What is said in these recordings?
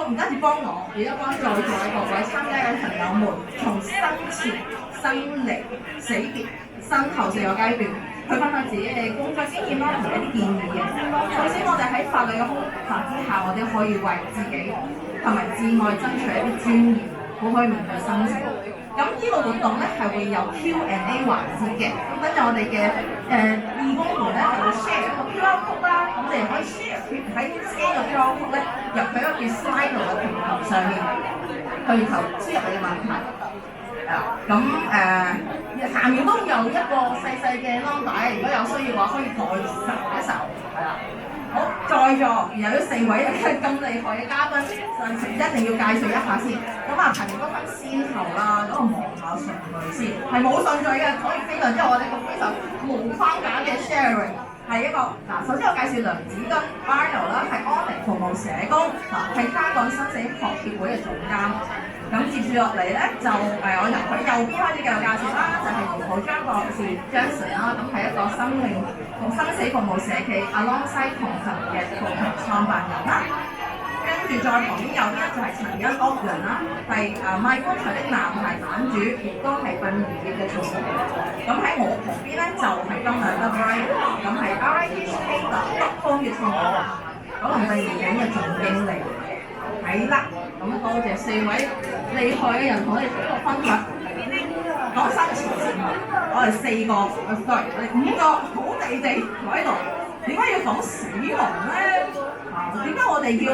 唔單止幫我，亦都幫在座嘅各位參加嘅朋友們，從生前、生離、死別、身後4個階段，去分享自己嘅工作經驗啦，同埋一啲建議嘅。首先，我哋喺法律嘅空範之下，我哋可以為自己同埋至愛爭取一啲尊嚴，好可以面對生死。咁呢個活動咧係會有 Q&A 環節嘅，咁跟住我哋嘅義工們咧就會 share 一個 QR code 啦，咁我哋可以 share 喺 scan 個 QR code 咧入去一個叫 Slido 嘅平台上面，去輸入你嘅問題。咁下面都有一個細細嘅 number， 如果有需要嘅話可以代查一查，係啦。好，在座有4位咁厲害嘅嘉賓，一定要介紹一下先。咁啊，憑嗰份先頭啦，咁我望下順序先，係冇順序嘅，可以非常之我哋個非常無框架嘅 sharing。係一個首先我介紹梁子敦 Arnold 啦，係安寧服務社工，係香港生死學協會嘅總監。咁接住落嚟咧，就我由佢右邊開始繼續介紹啦，就係盧寶章博士 Jason 啦，咁係一個生死服務社企 Alongside 同行嘅共同創辦人啦。跟住再旁邊右邊就係陳欣屋人啦，係賣棺材的男孩版主，亦都係殯儀業嘅從業員。咁喺我旁邊咧就係今日嘅 Brian， 咁係 RIT Taylor 北方嘅創辦人，九龍殯儀館嘅總經理。係啦，咁多謝4位厲害嘅人同我哋一個分享。講生前事務，我哋4個，sorry，我哋5個好地坐喺度。點解要講死亡咧？點解我哋要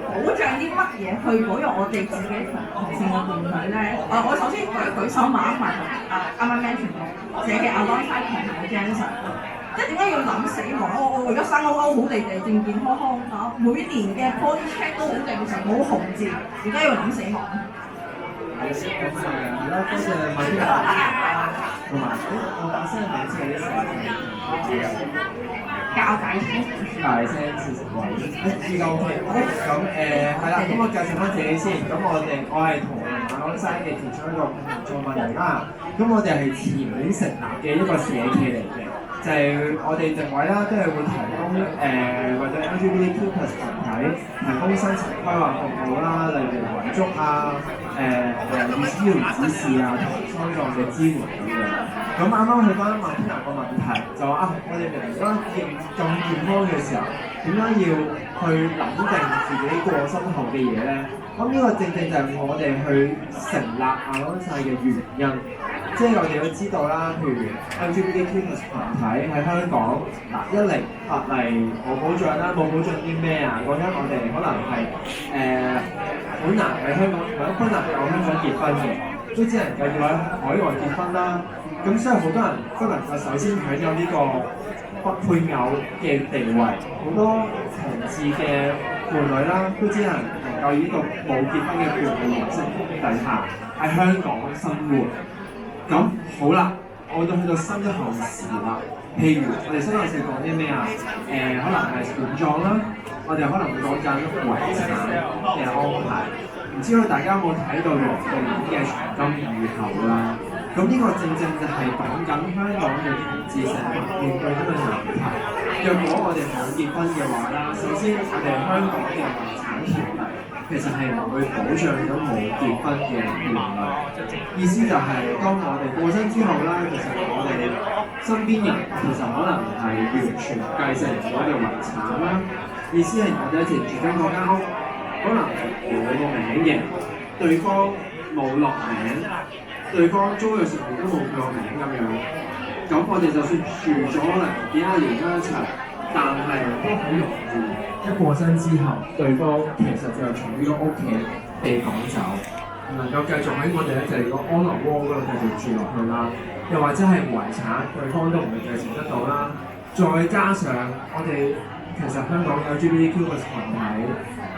保障啲乜嘢去保障我哋自己同性嘅伴侶咧？我首先舉手馬埋啱啱 mention 到寫嘅 Alongside 同行嘅 Jason， 即係點解要諗死亡？我而家生勾勾好地健健康康啊，每年嘅 body check 都好正常，冇紅字，點解要諗死亡？多謝麥天華同埋我把聲名字嘅教解先，大聲至成為知夠 OK。咁係啦，咁我介紹翻自己先。咁我係同Alongside嘅其中一個創辦人啦。咁我哋係前年成立嘅一個社企嚟嘅，就係我哋定位啦，都係會提供或者 LGBTQ+ 群體提供生前規劃服務啦，例如遺囑啊、醫療指示啊同埋喪葬嘅支援咁樣。咁啱啱去翻麥天娜個問題，就話我哋明明而家咁健康嘅時候，點解要去諗定自己過身後嘅嘢咧？咁呢個正正就係我哋去成立Alongside嘅原因。即係我哋都知道啦，譬如 LGBTQ+ 群體喺香港一嚟法例冇保障啦，冇保障啲咩啊？講緊我哋可能係好難喺香港，好難喺香港結婚嘅，都只能夠要喺海外結婚啦。咁所以好多人都能夠首先享有呢個不配偶嘅地位，好多同志嘅伴侶啦，都只能夠以呢個冇結婚嘅伴侶形式底下喺香港生活。咁好啦，我哋去到新一項事啦。譬如我哋新一項事講啲咩啊？可能係殮葬啦，我哋可能會講緊遺產嘅安排。唔知道大家有冇睇到黃導演嘅《長津以後》啦？咁呢個正正就係講緊香港嘅同志成日面對呢個難題。若果我哋冇結婚嘅話啦，首先我哋香港嘅遺產條例其實係唔會保障到冇結婚嘅伴侶。意思就係當我哋過身之後啦，其實我哋身邊人其實可能係完全繼承咗嘅遺產啦。意思係我哋一直住緊嗰間屋，可能我個名嘅，對方冇落名，對方租嘅時候都冇落名咁樣。咁我哋就算住咗可能幾多年一齊，但係都好容易一過身之後，對方其實就從呢個屋企被趕走，唔能夠繼續喺我哋就係個安樂窩嗰度繼續住落去啦。又或者係遺產，對方都唔會繼承得到啦。再加上我哋其實香港有 LGBTQ+ 嘅群體，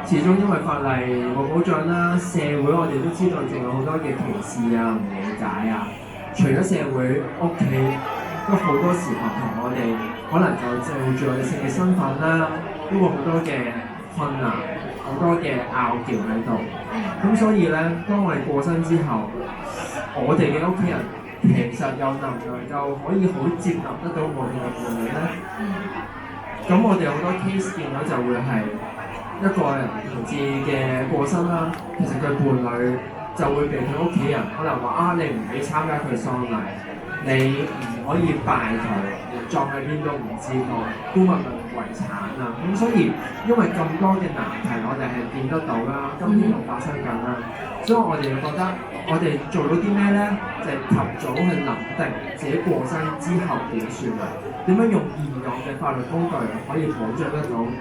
始終因為法例冇保障啦，社會我哋都知道仲有好多嘅歧視啊、唔理解啊。除咗社會，屋企都好多時候同我哋可能就住我哋性嘅身份啦，都會好多嘅困難，好多嘅拗撬喺度。咁所以咧，當我哋過身之後，我哋嘅屋企人其實又能唔能夠可以好接納得到我哋嘅伴侶咧？咁我哋好多 case 見到就會係一個人同志嘅過身啦，其實佢伴侶就會被佢屋企人可能話啊，你唔俾參加佢喪禮，你唔可以拜佢，葬喺邊都唔知道，姑勿論遺產啊，咁所以因為咁多嘅難題，我哋係見得到啦，今天仲發生緊啦，所以我哋就覺得我哋做到啲咩咧，就係及早去諗定自己過身之後點算啊，點樣用現有嘅法律工具可以保障得到